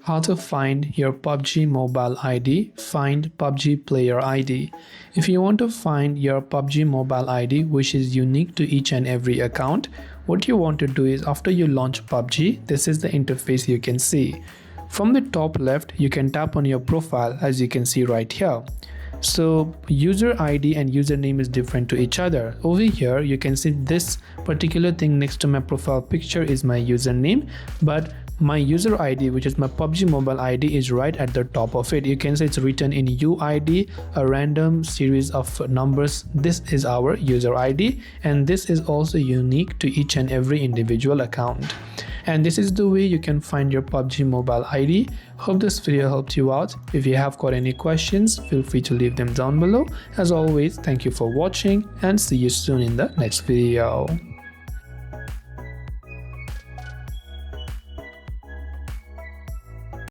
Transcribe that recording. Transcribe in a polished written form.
How to find your PUBG Mobile ID. Find PUBG Player ID. If you want to find your PUBG Mobile ID, which is unique to each and every account, what you want to do is after you launch PUBG, this is the interface you can see. From the top left, you can tap on your profile as you can see right here. So user ID and username is different to each other. Over here you can see this particular thing next to my profile picture is my username, but my user ID, which is my PUBG Mobile ID, is right at the top of it. You can see it's written in UID, a random series of numbers. This is our user ID, and this is also unique to each and every individual account. And this is the way you can find your PUBG Mobile ID. Hope this video helped you out. If you have got any questions, feel free to leave them down below. As always, thank you for watching and see you soon in the next video.